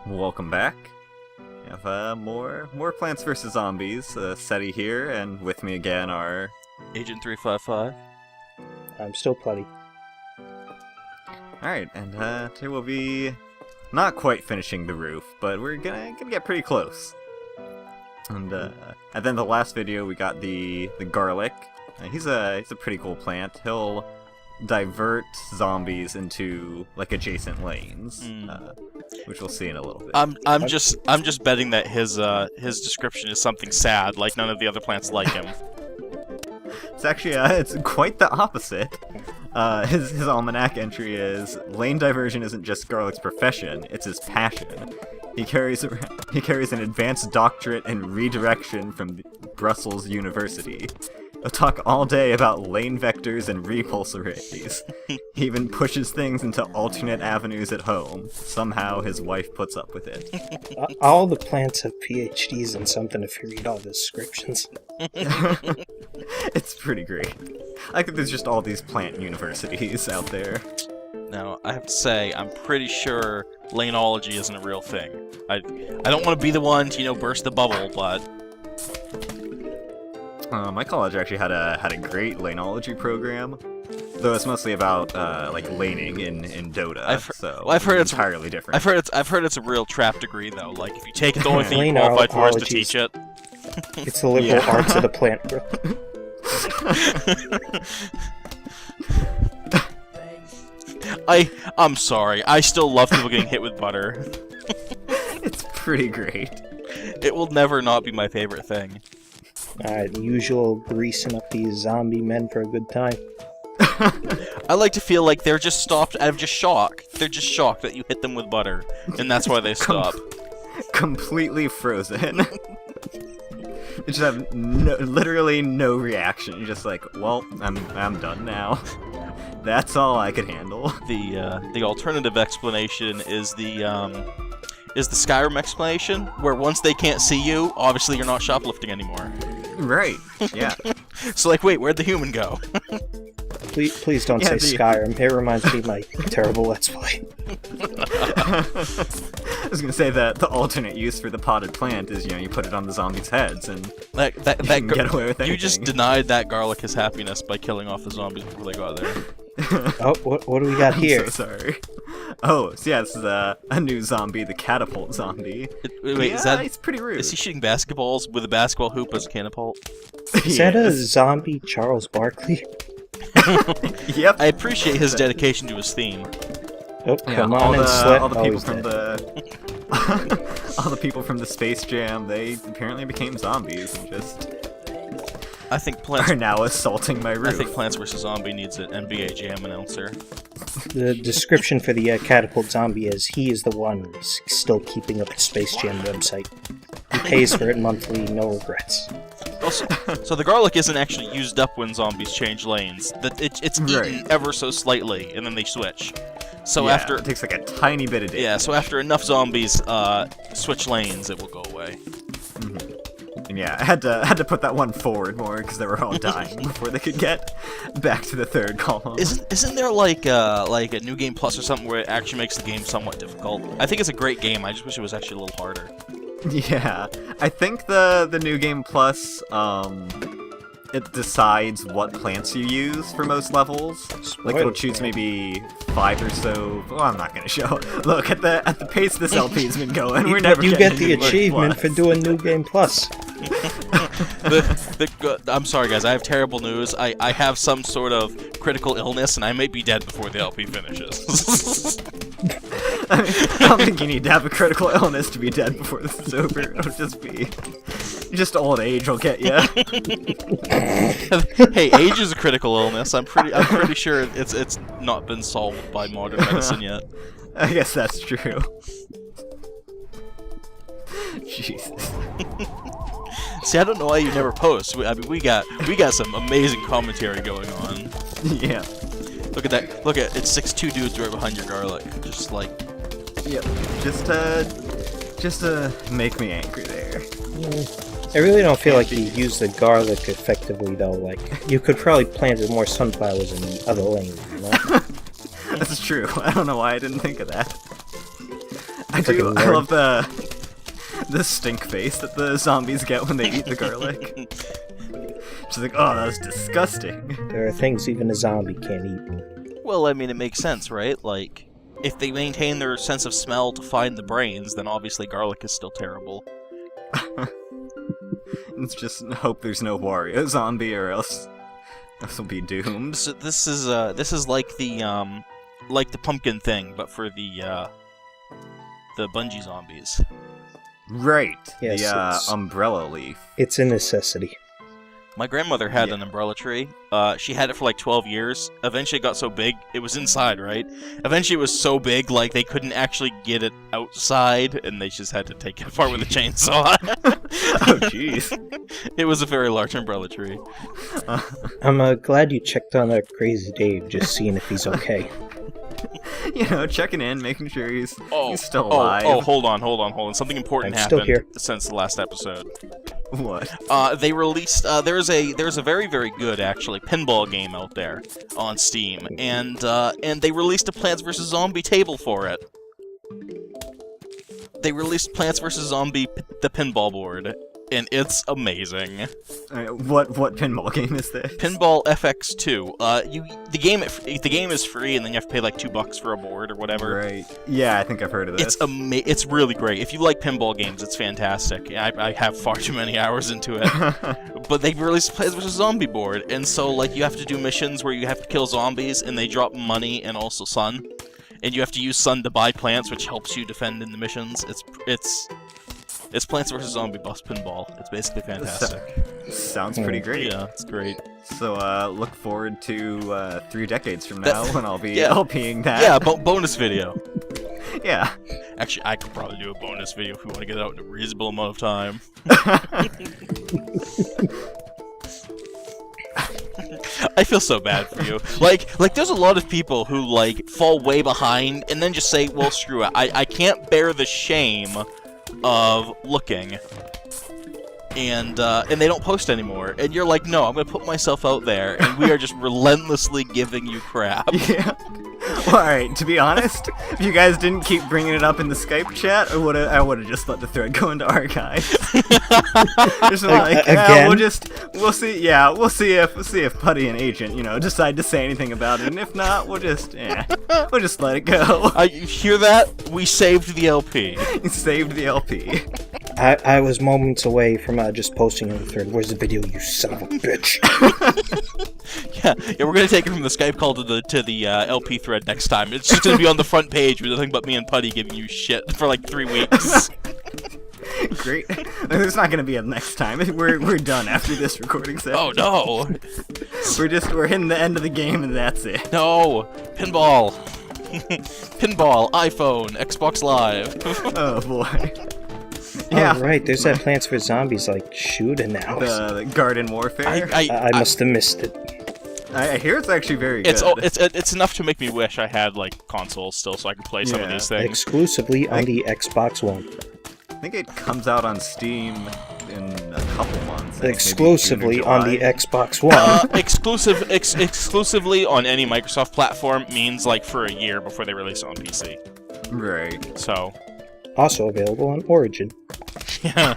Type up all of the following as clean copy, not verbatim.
Welcome back. We have more Plants vs. Zombies. Seti here, and with me again are... Agent355. I'm still Putty. Alright, and today we'll be not quite finishing the roof, but we're gonna get pretty close. And then the last video we got the garlic. He's a pretty cool plant. He'll divert zombies into like adjacent lanes, which we'll see in a little bit. I'm just betting that his description is something sad, like none of the other plants like him. It's actually it's quite the opposite. His almanac entry is lane diversion isn't just Garlic's profession; it's his passion. He carries an advanced doctorate in redirection from Brussels University. He'll talk all day about lane vectors and repulse arrays. He even pushes things into alternate avenues at home. Somehow his wife puts up with it. All the plants have PhDs in something if you read all the descriptions. It's pretty great. I think there's just all these plant universities out there. Now, I have to say, I'm pretty sure laneology isn't a real thing. I don't want to be the one to, burst the bubble, but... My college actually had a great laneology program, though it's mostly about like laning in Dota. I've heard it's entirely different. I've heard it's a real trap degree though. Like if you take it, the only thing you qualified for is to teach it. It's the liberal arts of the plant, bro. I'm sorry. I still love people getting hit with butter. It's pretty great. It will never not be my favorite thing. The usual greasing up these zombie men for a good time. I like to feel like they're just stopped out of just shock. They're just shocked that you hit them with butter, and that's why they stop. Completely frozen. They just have literally no reaction. You're just like, well, I'm done now. That's all I could handle. The alternative explanation is the Skyrim explanation, where once they can't see you, obviously you're not shoplifting anymore. Right, yeah. So like, wait, where'd the human go? Please don't say Skyrim. It reminds me of my terrible Let's Play. I was gonna say that the alternate use for the potted plant is, you put it on the zombies' heads and you can get away with anything. You just denied that garlic his happiness by killing off the zombies before they got there. Oh, what do we got here? I'm so sorry. Oh, so yeah, this is a new zombie, the catapult zombie. Wait, it's pretty rude. Is he shooting basketballs with a basketball hoop as a catapult? Is that a zombie Charles Barkley? Yep. I appreciate his dedication to his theme. Oh, come on and slip. All the people from all the people from the Space Jam, they apparently became zombies and just I think Plants are now assaulting my roof. I think Plants vs. Zombie needs an NBA Jam announcer. The description for the catapult zombie is he is the one still keeping up the Space Jam website. He pays for it monthly, no regrets. Also, so the garlic isn't actually used up when zombies change lanes. It's eaten ever so slightly, and then they switch. So after it takes like a tiny bit of damage. Yeah, so after enough zombies switch lanes, it will go away. And yeah, I had to put that one forward more because they were all dying before they could get back to the third column. Isn't there like a New Game Plus or something where it actually makes the game somewhat difficult? I think it's a great game. I just wish it was actually a little harder. Yeah, I think the New Game Plus it decides what plants you use for most levels. Like it'll choose maybe 5 or so. Well, I'm not gonna show. Look at the pace this LP's been going. We're never. You get the achievement for doing New Game Plus. I'm sorry, guys. I have terrible news. I have some sort of critical illness, and I may be dead before the LP finishes. I don't think you need to have a critical illness to be dead before this is over. It'll just old age will get you. Hey, age is a critical illness. I'm pretty sure it's not been solved by modern medicine yet. I guess that's true. Jesus. See, I don't know why you never post. We got some amazing commentary going on. Yeah. Look at that. Look at it's 6'2" dudes right behind your garlic. Just like. Yep. Just to make me angry there. I really don't feel like you use the garlic effectively though. Like you could probably plant more sunflowers in the other lane. You know? That's true. I don't know why I didn't think of that. I friggin' I nerd. love the stink face that the zombies get when they eat the garlic. She's like, oh, that's disgusting. There are things even a zombie can't eat. Well, I mean, it makes sense, right? Like, if they maintain their sense of smell to find the brains, then obviously garlic is still terrible. It's just hope there's no Wario zombie, or else we'll be doomed. So this is like the pumpkin thing, but for the bungee zombies. Right, Yes, the it's- umbrella leaf. It's a necessity. My grandmother had Yeah. an umbrella tree. She had it for like 12 years. Eventually it got so big, it was inside, right? Eventually it was so big, like, they couldn't actually get it outside, and they just had to take it apart with a chainsaw. Oh, jeez. It was a very large umbrella tree. I'm glad you checked on Crazy Dave, just seeing if he's okay. You know, checking in, making sure he's still alive. Oh, hold on. Something important I'm still happened here. since the last episode. What? They released, there's a very, very good, actually, pinball game out there on Steam, and they released a Plants vs. Zombie table for it. They released Plants vs. Zombie, the pinball board, and it's amazing. What pinball game is this? Pinball FX2. The game is free, and then you have to pay like $2 for a board or whatever. Right. Yeah, I think I've heard of this. It's really great. If you like pinball games, it's fantastic. I have far too many hours into it. But they released Plants vs. Zombie board, and so like you have to do missions where you have to kill zombies, and they drop money and also sun, and you have to use sun to buy plants, which helps you defend in the missions. It's Plants vs. Zombie Bus Pinball. It's basically fantastic. Sounds pretty great. Yeah, it's great. So, look forward to 3 decades from now when I'll be Yeah. LPing that. Yeah, bonus video. Yeah. Actually, I could probably do a bonus video if we want to get it out in a reasonable amount of time. I feel so bad for you. Like, there's a lot of people who, like, fall way behind and then just say, well, screw it. I can't bear the shame of looking. And they don't post anymore. And you're like, no, I'm gonna put myself out there, and we are just relentlessly giving you crap. Yeah. Well, alright, to be honest, if you guys didn't keep bringing it up in the Skype chat, I would've just let the thread go into archives. Just like, Again? we'll see if Putty and Agent, decide to say anything about it, and if not, we'll just let it go. You hear that? We saved the LP. Saved the LP. I was moments away from just posting on the thread. Where's the video, you son of a bitch? Yeah, we're gonna take it from the Skype call to the LP thread next time. It's just gonna be on the front page with nothing but me and Putty giving you shit for like 3 weeks. Great. There's not gonna be a next time. We're done after this recording session. Oh no! We're hitting the end of the game and that's it. No! Pinball! Pinball, iPhone, Xbox Live. Oh boy. Yeah. Oh, right, there's that Plants vs. Zombies, like, shooting now. The Garden Warfare. I must have missed it. I hear it's actually very good. It's enough to make me wish I had like consoles still, so I could play some of these things. Exclusively on the Xbox One. I think it comes out on Steam in a couple months. Exclusively on the Xbox One. Exclusively on any Microsoft platform means like for a year before they release it on PC. Right. So. Also available on Origin. Yeah.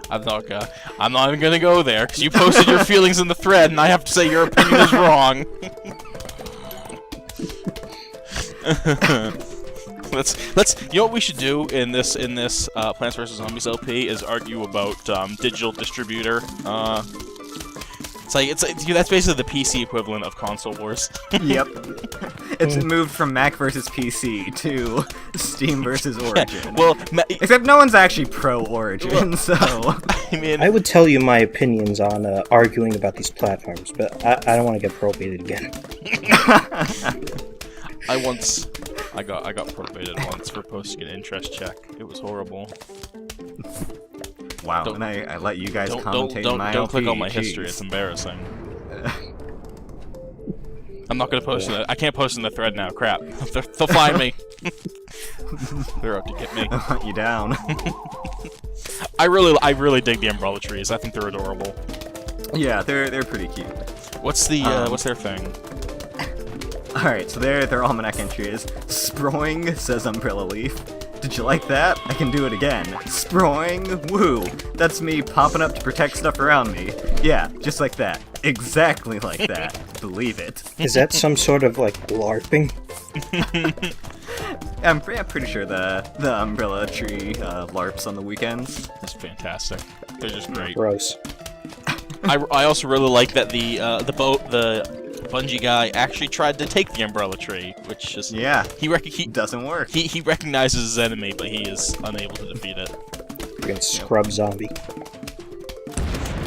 I'm not even gonna go there because you posted your feelings in the thread, and I have to say your opinion is wrong. Let's. You know what we should do in this Plants vs Zombies LP is argue about digital distributor. It's like that's basically the PC equivalent of console wars. Yep. It's moved from Mac versus PC to Steam versus Origin. Well, except no one's actually pro Origin, so. I mean, I would tell you my opinions on arguing about these platforms, but I don't want to get probated again. I got probated once for posting an interest check. It was horrible. Wow, and I let you guys commentate my Don't LP. click on my Jeez. history. It's embarrassing. I'm not gonna post it. I can't post in the thread now. Crap. They'll find me. They're out to get me. I hunt you down. I really dig the umbrella trees. I think they're adorable. Yeah, they're pretty cute. What's their thing? Alright, so their almanac entry is Sproing, says Umbrella Leaf. Did you like that? I can do it again. Sproing, woo. That's me popping up to protect stuff around me. Yeah, just like that. Exactly like that. Believe it. Is that some sort of, like, LARPing? I'm pretty sure the Umbrella Tree LARPs on the weekends. That's fantastic. They're just great. Gross. I also really like that the Bungie guy actually tried to take the Umbrella Tree, which is he doesn't work. He recognizes his enemy, but he is unable to defeat it. Freaking scrub zombie.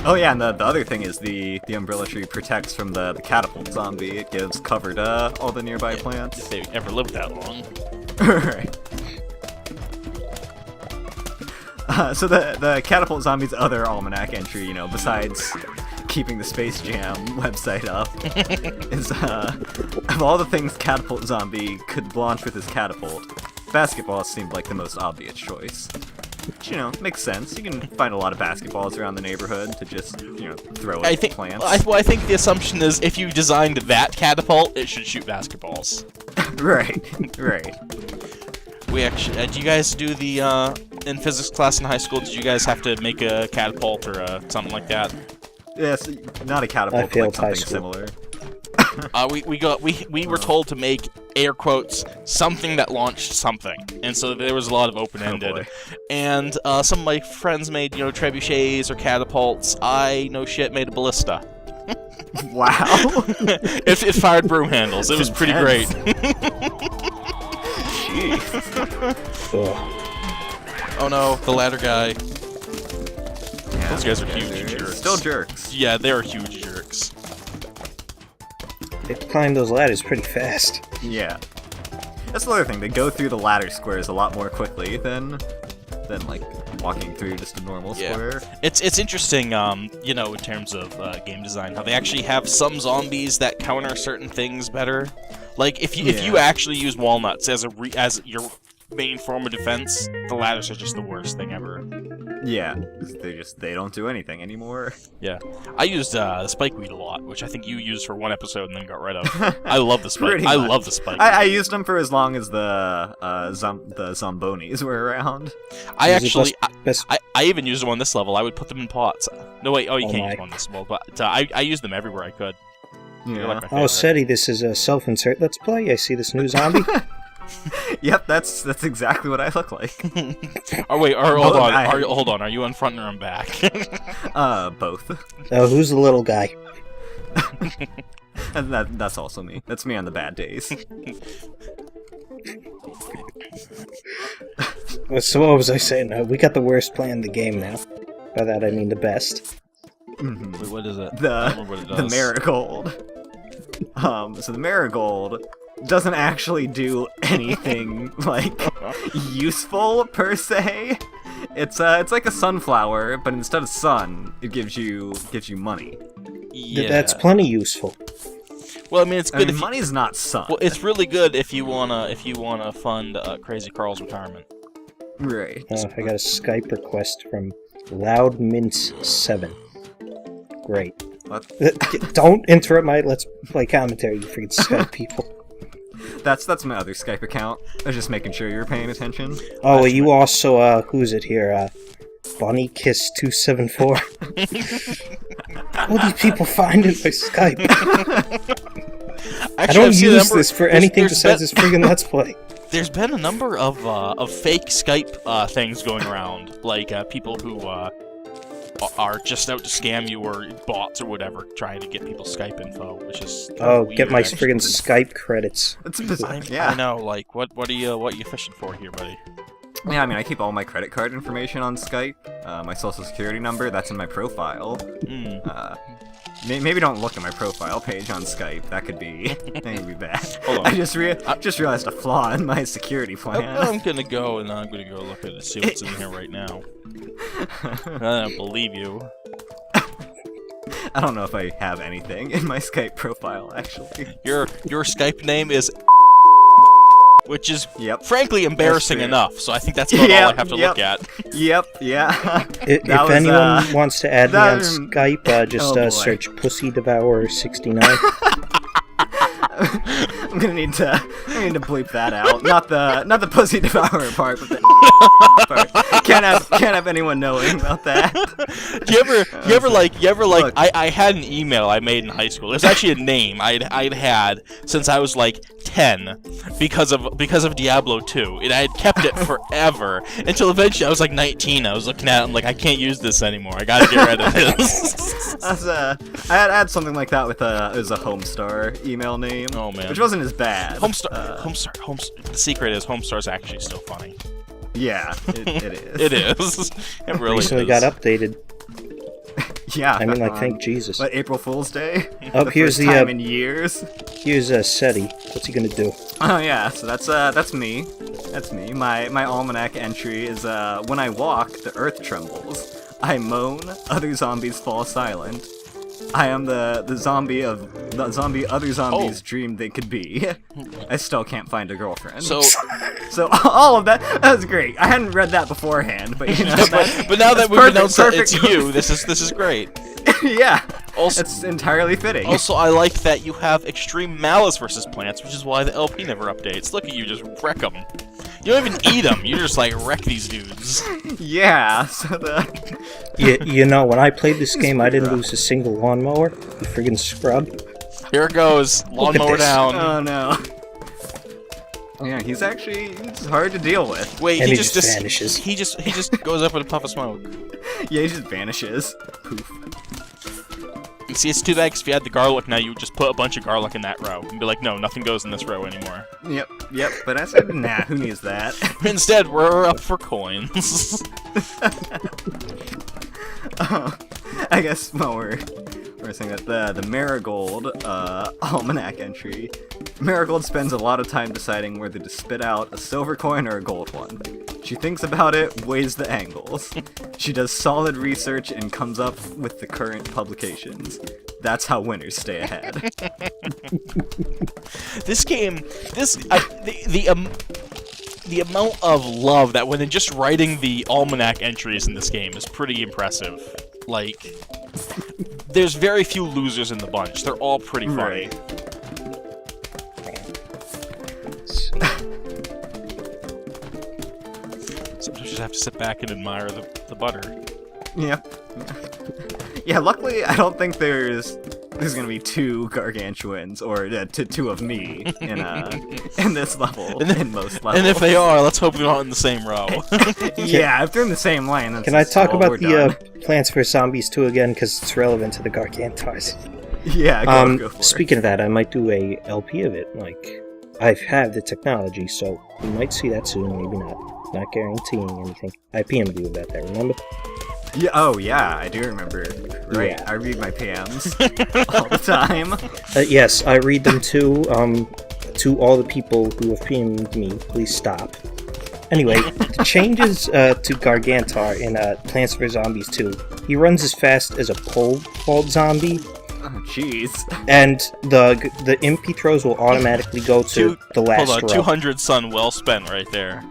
Oh yeah, and the other thing is the Umbrella Tree protects from the catapult zombie. It gives cover to all the nearby plants. If they ever lived that long. Right. So the catapult zombie's other almanac entry, besides keeping the Space Jam website up, is of all the things catapult zombie could launch with his catapult, basketball seemed like the most obvious choice. Which, makes sense. You can find a lot of basketballs around the neighborhood to just, throw at plants. I think the assumption is if you designed that catapult, it should shoot basketballs. Right. We actually, do you guys do the, in physics class in high school, did you guys have to make a catapult or something like that? Yes, not a catapult, but like something similar. We were told to make, air quotes, something that launched something, and so there was a lot of open-ended. And some of my friends made, trebuchets or catapults. I, no shit, made a ballista. Wow. It fired broom handles. It was pretty great. Oh no, the ladder guy. Yeah, those guys are huge jerks. Still jerks. Yeah, they're huge jerks. They climb those ladders pretty fast. Yeah. That's the other thing, they go through the ladder squares a lot more quickly than like walking through just a normal square. It's interesting, in terms of game design, how they actually have some zombies that counter certain things better. Like if you actually use walnuts as your main form of defense, the ladders are just the worst thing ever. Yeah, they don't do anything anymore. Yeah, I used the spike weed a lot, which I think you used for one episode and then got rid of. I love the spike. I love the spike. I used them for as long as the zombonis were around. I even used them on this level. I would put them in pots. No wait, you can't use them on this level, but I used them everywhere I could. Yeah. Like oh, Seti, this is a self-insert. Let's play. I see this new zombie. Yep, that's exactly what I look like. Hold on. Are you on front or on back? Both. Oh, who's the little guy? And that's also me. That's me on the bad days. So what was I saying? We got the worst play in the game now. By that I mean the best. Mm-hmm. Wait, what is it? I don't remember what it does. The marigold. So the marigold doesn't actually do anything like useful per se. It's like a sunflower, but instead of sun, it gives you money. Yeah. That's plenty useful. Well, I mean, it's good. Money's not sun. Well, it's really good if you wanna fund Crazy Carl's retirement. Right. I got a Skype request from Loudmints7. Great. What? Don't interrupt my Let's Play commentary, you freaking Skype people. That's my other Skype account. I was just making sure you were paying attention. Oh, well, you also, who's it here? Bunny Kiss 274. What do these people find in my Skype? Actually, I don't use this for anything besides this friggin' Let's Play. There's been a number of fake Skype things going around, like people who are just out to scam you, or bots or whatever, trying to get people's Skype info, which is weird, get my friggin' Skype credits. It's bizarre. Yeah, I know. Like, what are you fishing for here, buddy? Yeah, I mean, I keep all my credit card information on Skype. My social security number, that's in my profile. Maybe don't look at my profile page on Skype. That could be bad. Hold on. I just realized a flaw in my security plan. I'm gonna go look at it, see what's in here right now. I don't believe you. I don't know if I have anything in my Skype profile, actually. Your Skype name is, which is frankly embarrassing enough, so I think that's about all I have to look at. Yep, yeah. If anyone wants to add me on Skype, just search Pussy Devourer 69. I'm gonna need to bleep that out. Not the pussy devourer part, but the part. Can't have anyone knowing about that. You ever Look. I had an email I made in high school. There's actually a name I'd had since I was like 10 because of Diablo 2, and I had kept it forever until eventually I was like 19. I was looking at it, I'm like, I can't use this anymore. I gotta get rid of this. I had something like that with it was a Homestar email name. Oh man, which wasn't as bad. Homestar. The secret is Homestar's actually still funny. Yeah, it is. It is. It really Recently is. got updated. Yeah. I mean, like, thank Jesus. What, April Fool's Day? Oh, The here's first the, time in years. Here's SETI. What's he gonna do? Oh yeah, so that's me. That's me. My almanac entry is when I walk, the earth trembles. I moan, other zombies fall silent. I am the zombie other zombies dreamed they could be. I still can't find a girlfriend. So all of that was great. I hadn't read that beforehand, but you know. but now that we've perfect- announced that perfect it's you, this is great. Yeah. Also, It's entirely fitting. Also, I like that you have extreme malice versus plants, which is why the LP never updates. Look at you, just wreck them. You don't even eat them. You just like wreck these dudes. Yeah. So the You know, when I played this game, I didn't lose a single lawnmower. You friggin' scrub. Here it goes, lawnmower this. down. oh no. Yeah, he's hard to deal with. Wait, And he he just just vanishes. He just goes up in a puff of smoke. Yeah, he just vanishes. Poof. You see, it's too bad because if you had the garlic now, you would just put a bunch of garlic in that row and be like, no, nothing goes in this row anymore. Yep. But I said, nah, who needs that? Instead, we're up for coins. I guess while we're saying that the Marigold almanac entry, Marigold spends a lot of time deciding whether to spit out a silver coin or a gold one. She thinks about it, weighs the angles. She does solid research and comes up with the current publications. That's how winners stay ahead. This game, the amount of love that went in just writing the almanac entries in this game is pretty impressive. Like, there's very few losers in the bunch. They're all pretty funny. Right. Sometimes you just have to sit back and admire the butter. Yep. Yeah, luckily I don't think there's gonna be two gargantuans or two of me in this level in most levels. And if they are, let's hope they're not in the same row. Yeah, if they're in the same lane, then Can I talk we're about the done. Plants vs. Zombies 2 again, because it's relevant to the Gargantars? Yeah, go for it. Speaking of that, I might do a LP of it. Like, I have the technology, so we might see that soon, maybe not. Not guaranteeing anything. I PM'd you about that, remember? Yeah, oh yeah, I do remember. Right, Yeah. I read my PMs all the time. Yes, I read them too. To all the people who have PM'd me, please stop. Anyway, the changes to Gargantar in Plants vs. Zombies 2. He runs as fast as a pole vault zombie, Oh, jeez. and the imp he throws will automatically go to the last Hold on, row. 200 sun well spent right there.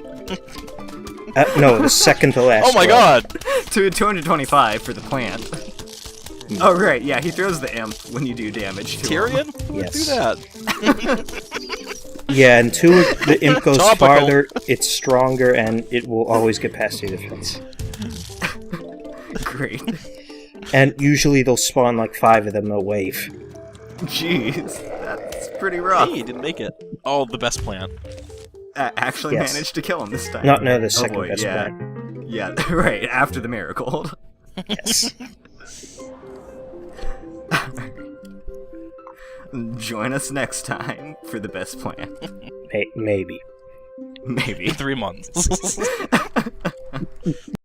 No, the second to last Oh my row. god! 225 for the plant. Oh right, yeah, he throws the imp when you do damage to him. Tyrion? Who would do Yes. that? Yeah, and 2, the imp goes Topical. farther, it's stronger, and it will always get past your defense. Great. And usually they'll spawn like 5 of them a wave. Jeez, that's pretty rough. Hey, you didn't make it. Oh, the best plan. Actually Yes. managed to kill him this time. No, the second boy, best yeah. plan. Yeah, right, after the Marigold. Yes. Join us next time for the best plan. Maybe. Maybe. In 3 months.